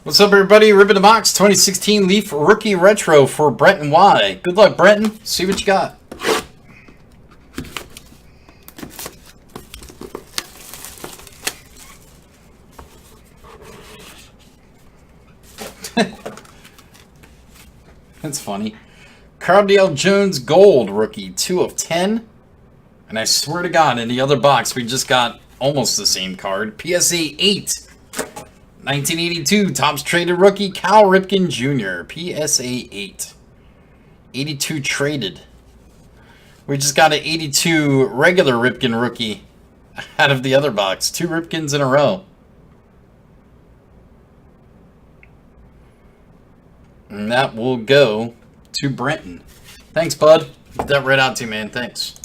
What's up, everybody? Ripping the box 2016 Leaf Rookie Retro for Brenton Y. Good luck, Brenton. See what you got. That's funny. Cardale Jones Gold Rookie, 2 of 10. And I swear to God, in the other box, we just got almost the same card. PSA 8. 1982 Topps Traded Rookie Cal Ripken Jr. PSA 8. 82 traded. We just got an 82 regular Ripken rookie out of the other box. 2 Ripkens in a row. And that will go to Brenton. Thanks, bud. Get that right out to you, man. Thanks.